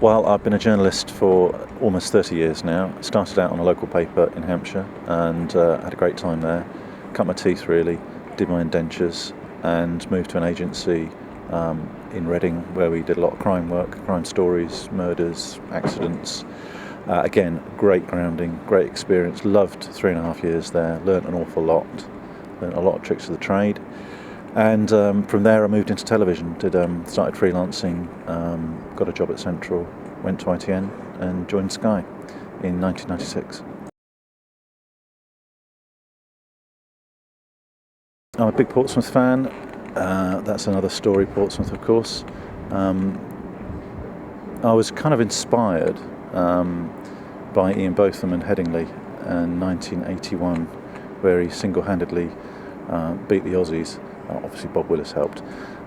Well, I've been a journalist for almost 30 years now. Started out on a local paper in Hampshire and had a great time there. Cut my teeth really, did my indentures and moved to an agency in Reading where we did a lot of crime work, crime stories, murders, accidents. Again, great grounding, great experience. Loved 3.5 years there, learnt an awful lot, learnt a lot of tricks of the trade. And from there I moved into television, started freelancing, got a job at Central, went to ITN and joined Sky in 1996. I'm a big Portsmouth fan. That's another story, Portsmouth of course. I was kind of inspired by Ian Botham and Headingley in 1981, where he single-handedly beat the Aussies. Obviously Bob Willis helped.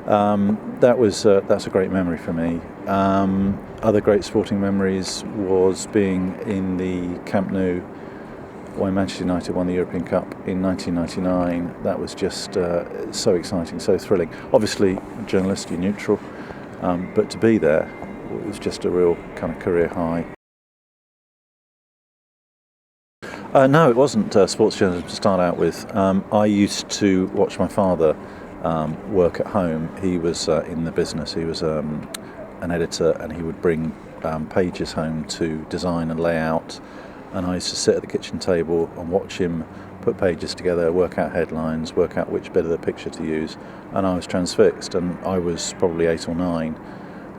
That's a great memory for me. Other great sporting memories was being in the Camp Nou when Manchester United won the European Cup in 1999. That was just so exciting, so thrilling. Obviously, journalist, you're neutral, but to be there was just a real kind of career high. No, it wasn't sports journalism to start out with. I used to watch my father work at home. He was in the business. He was an editor, and he would bring pages home to design and lay out. And I used to sit at the kitchen table and watch him put pages together, work out headlines, work out which bit of the picture to use. And I was transfixed. And I was probably 8 or 9,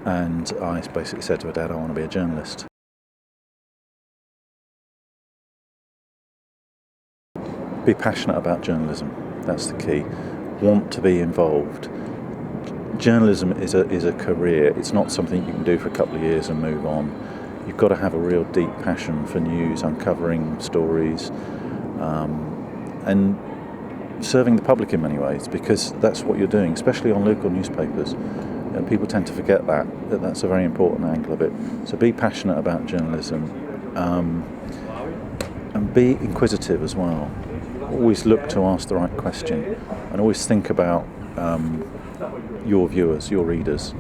and I basically said to my dad, "I want to be a journalist." Be passionate about journalism. That's the key. Want to be involved. Journalism is a career. It's not something you can do for a couple of years and move on. You've got to have a real deep passion for news, uncovering stories, and serving the public in many ways, because that's what you're doing, especially on local newspapers. People tend to forget that's a very important angle of it. So be passionate about journalism, and be inquisitive as well. Always look to ask the right question, and always think about your viewers, your readers.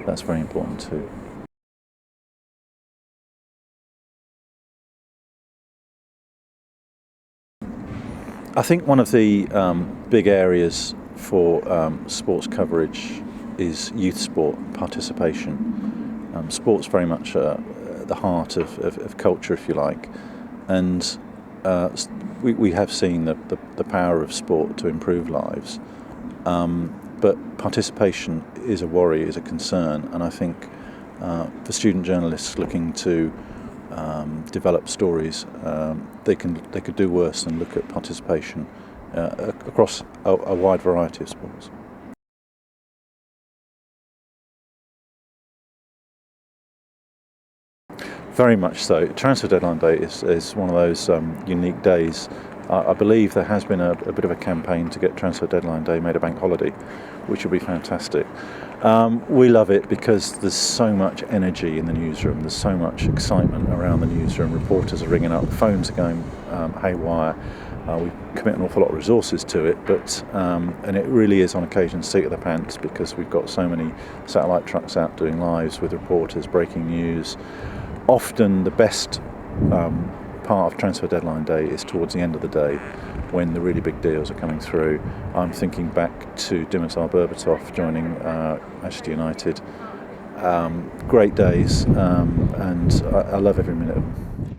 That's very important too. I think one of the big areas for sports coverage is youth sport participation. Sport's very much the heart of culture, if you like, and we have seen the power of sport to improve lives, but participation is a worry, is a concern, and I think for student journalists looking to develop stories, they could do worse than look at participation across a wide variety of sports. Very much so. Transfer deadline day is one of those unique days. I believe there has been a bit of a campaign to get transfer deadline day made a bank holiday, which would be fantastic. We love it because there's so much energy in the newsroom. There's so much excitement around the newsroom. Reporters are ringing up, phones are going haywire. We commit an awful lot of resources to it, but and it really is on occasion seat of the pants, because we've got so many satellite trucks out doing lives with reporters, breaking news. Often the best part of transfer deadline day is towards the end of the day, when the really big deals are coming through. I'm thinking back to Dimitar Berbatov joining Manchester United. Great days, and I love every minute of them.